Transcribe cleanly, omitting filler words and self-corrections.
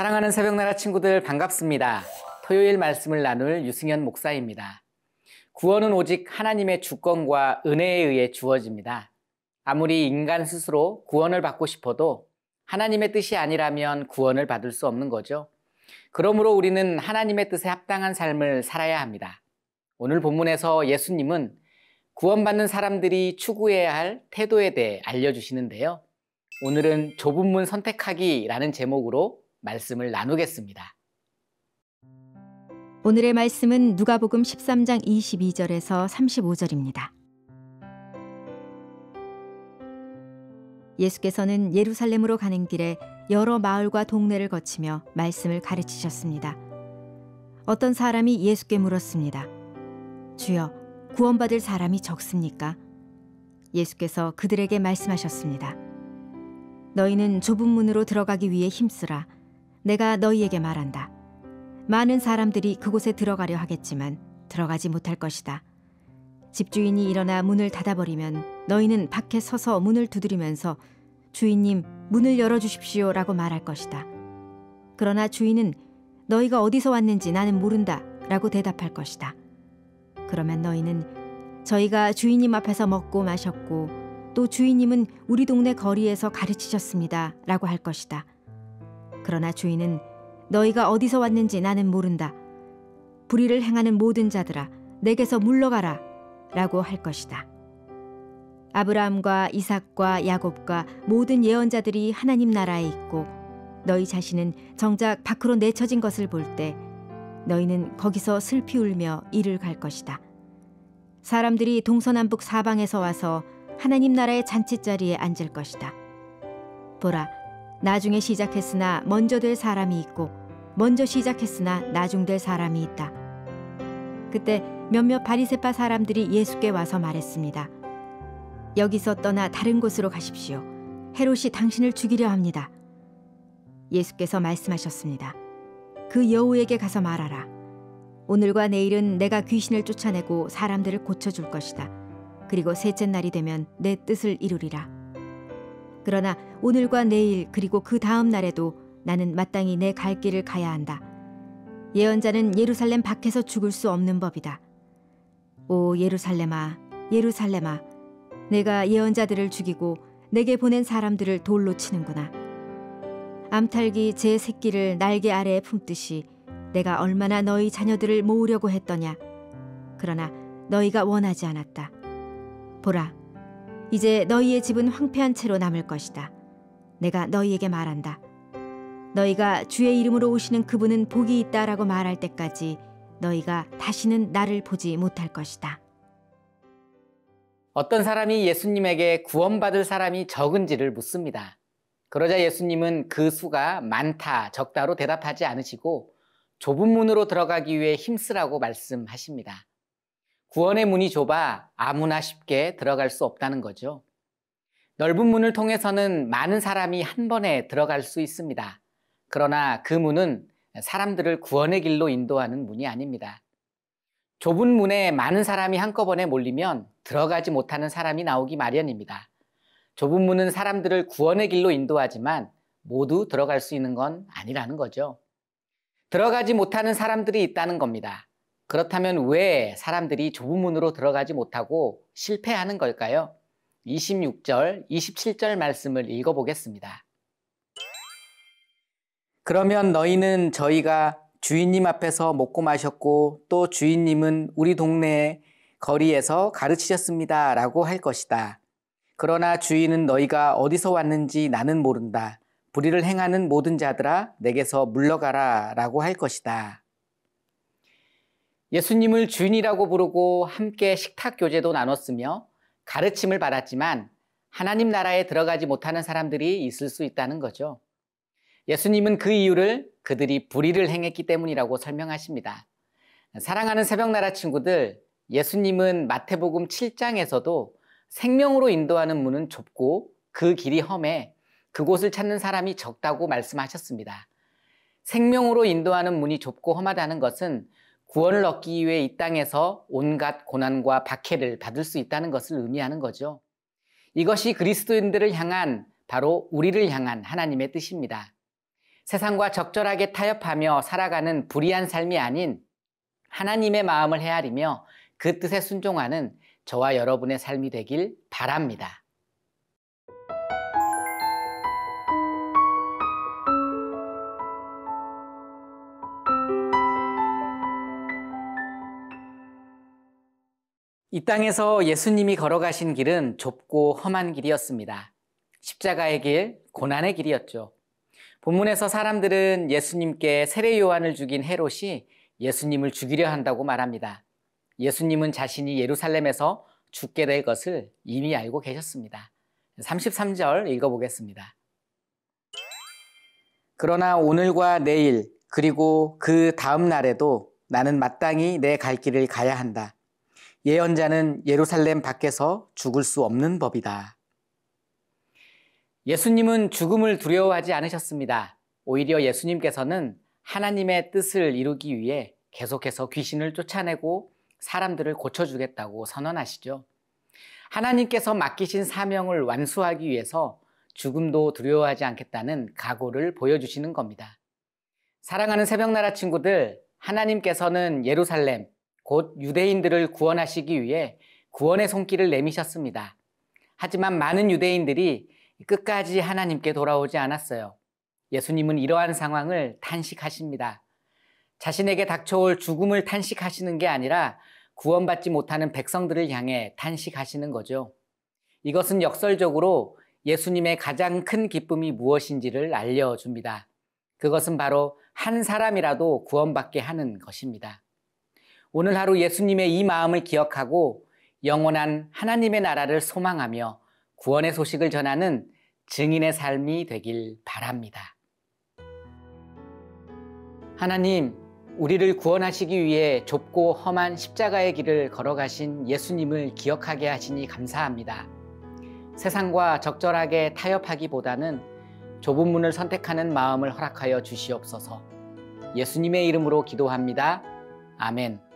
사랑하는 새벽나라 친구들 반갑습니다. 토요일 말씀을 나눌 유승현 목사입니다. 구원은 오직 하나님의 주권과 은혜에 의해 주어집니다. 아무리 인간 스스로 구원을 받고 싶어도 하나님의 뜻이 아니라면 구원을 받을 수 없는 거죠. 그러므로 우리는 하나님의 뜻에 합당한 삶을 살아야 합니다. 오늘 본문에서 예수님은 구원받는 사람들이 추구해야 할 태도에 대해 알려주시는데요. 오늘은 좁은 문 선택하기라는 제목으로 말씀을 나누겠습니다. 오늘의 말씀은 누가복음 13장 22절에서 35절입니다. 예수께서는 예루살렘으로 가는 길에 여러 마을과 동네를 거치며 말씀을 가르치셨습니다. 어떤 사람이 예수께 물었습니다. 주여, 구원받을 사람이 적습니까? 예수께서 그들에게 말씀하셨습니다. 너희는 좁은 문으로 들어가기 위해 힘쓰라. 내가 너희에게 말한다. 많은 사람들이 그곳에 들어가려 하겠지만 들어가지 못할 것이다. 집주인이 일어나 문을 닫아버리면 너희는 밖에 서서 문을 두드리면서 주인님, 문을 열어주십시오 라고 말할 것이다. 그러나 주인은 너희가 어디서 왔는지 나는 모른다 라고 대답할 것이다. 그러면 너희는 저희가 주인님 앞에서 먹고 마셨고 또 주인님은 우리 동네 거리에서 가르치셨습니다 라고 할 것이다. 그러나 주인은 너희가 어디서 왔는지 나는 모른다. 불의를 행하는 모든 자들아, 내게서 물러가라 라고 할 것이다. 아브라함과 이삭과 야곱과 모든 예언자들이 하나님 나라에 있고 너희 자신은 정작 밖으로 내쳐진 것을 볼 때 너희는 거기서 슬피 울며 이를 갈 것이다. 사람들이 동서남북 사방에서 와서 하나님 나라의 잔치자리에 앉을 것이다. 보라, 나중에 시작했으나 먼저 될 사람이 있고 먼저 시작했으나 나중 될 사람이 있다. 그때 몇몇 바리새파 사람들이 예수께 와서 말했습니다. 여기서 떠나 다른 곳으로 가십시오. 헤롯이 당신을 죽이려 합니다. 예수께서 말씀하셨습니다. 그 여우에게 가서 말하라. 오늘과 내일은 내가 귀신을 쫓아내고 사람들을 고쳐줄 것이다. 그리고 셋째 날이 되면 내 뜻을 이루리라. 그러나 오늘과 내일 그리고 그 다음 날에도 나는 마땅히 내 갈 길을 가야 한다. 예언자는 예루살렘 밖에서 죽을 수 없는 법이다. 오 예루살렘아, 예루살렘아, 내가 예언자들을 죽이고 내게 보낸 사람들을 돌로 치는구나. 암탉이 제 새끼를 날개 아래에 품듯이 내가 얼마나 너희 자녀들을 모으려고 했더냐. 그러나 너희가 원하지 않았다. 보라, 이제 너희의 집은 황폐한 채로 남을 것이다. 내가 너희에게 말한다. 너희가 주의 이름으로 오시는 그분은 복이 있다라고 말할 때까지 너희가 다시는 나를 보지 못할 것이다. 어떤 사람이 예수님에게 구원받을 사람이 적은지를 묻습니다. 그러자 예수님은 그 수가 많다, 적다로 대답하지 않으시고 좁은 문으로 들어가기 위해 힘쓰라고 말씀하십니다. 구원의 문이 좁아 아무나 쉽게 들어갈 수 없다는 거죠. 넓은 문을 통해서는 많은 사람이 한 번에 들어갈 수 있습니다. 그러나 그 문은 사람들을 구원의 길로 인도하는 문이 아닙니다. 좁은 문에 많은 사람이 한꺼번에 몰리면 들어가지 못하는 사람이 나오기 마련입니다. 좁은 문은 사람들을 구원의 길로 인도하지만 모두 들어갈 수 있는 건 아니라는 거죠. 들어가지 못하는 사람들이 있다는 겁니다. 그렇다면 왜 사람들이 좁은 문으로 들어가지 못하고 실패하는 걸까요? 26절, 27절 말씀을 읽어보겠습니다. 그러면 너희는 저희가 주인님 앞에서 먹고 마셨고 또 주인님은 우리 동네 거리에서 가르치셨습니다 라고 할 것이다. 그러나 주인은 너희가 어디서 왔는지 나는 모른다. 불의를 행하는 모든 자들아, 내게서 물러가라 라고 할 것이다. 예수님을 주인이라고 부르고 함께 식탁 교제도 나눴으며 가르침을 받았지만 하나님 나라에 들어가지 못하는 사람들이 있을 수 있다는 거죠. 예수님은 그 이유를 그들이 불의를 행했기 때문이라고 설명하십니다. 사랑하는 새벽나라 친구들, 예수님은 마태복음 7장에서도 생명으로 인도하는 문은 좁고 그 길이 험해 그곳을 찾는 사람이 적다고 말씀하셨습니다. 생명으로 인도하는 문이 좁고 험하다는 것은 구원을 얻기 위해 이 땅에서 온갖 고난과 박해를 받을 수 있다는 것을 의미하는 거죠. 이것이 그리스도인들을 향한, 바로 우리를 향한 하나님의 뜻입니다. 세상과 적절하게 타협하며 살아가는 불의한 삶이 아닌 하나님의 마음을 헤아리며 그 뜻에 순종하는 저와 여러분의 삶이 되길 바랍니다. 이 땅에서 예수님이 걸어가신 길은 좁고 험한 길이었습니다. 십자가의 길, 고난의 길이었죠. 본문에서 사람들은 예수님께 세례 요한을 죽인 헤롯이 예수님을 죽이려 한다고 말합니다. 예수님은 자신이 예루살렘에서 죽게 될 것을 이미 알고 계셨습니다. 33절 읽어보겠습니다. 그러나 오늘과 내일 그리고 그 다음 날에도 나는 마땅히 내 갈 길을 가야 한다. 예언자는 예루살렘 밖에서 죽을 수 없는 법이다. 예수님은 죽음을 두려워하지 않으셨습니다. 오히려 예수님께서는 하나님의 뜻을 이루기 위해 계속해서 귀신을 쫓아내고 사람들을 고쳐주겠다고 선언하시죠. 하나님께서 맡기신 사명을 완수하기 위해서 죽음도 두려워하지 않겠다는 각오를 보여주시는 겁니다. 사랑하는 새벽나라 친구들, 하나님께서는 예루살렘, 곧 유대인들을 구원하시기 위해 구원의 손길을 내미셨습니다. 하지만 많은 유대인들이 끝까지 하나님께 돌아오지 않았어요. 예수님은 이러한 상황을 탄식하십니다. 자신에게 닥쳐올 죽음을 탄식하시는 게 아니라 구원받지 못하는 백성들을 향해 탄식하시는 거죠. 이것은 역설적으로 예수님의 가장 큰 기쁨이 무엇인지를 알려줍니다. 그것은 바로 한 사람이라도 구원받게 하는 것입니다. 오늘 하루 예수님의 이 마음을 기억하고 영원한 하나님의 나라를 소망하며 구원의 소식을 전하는 증인의 삶이 되길 바랍니다. 하나님, 우리를 구원하시기 위해 좁고 험한 십자가의 길을 걸어가신 예수님을 기억하게 하시니 감사합니다. 세상과 적절하게 타협하기보다는 좁은 문을 선택하는 마음을 허락하여 주시옵소서. 예수님의 이름으로 기도합니다. 아멘.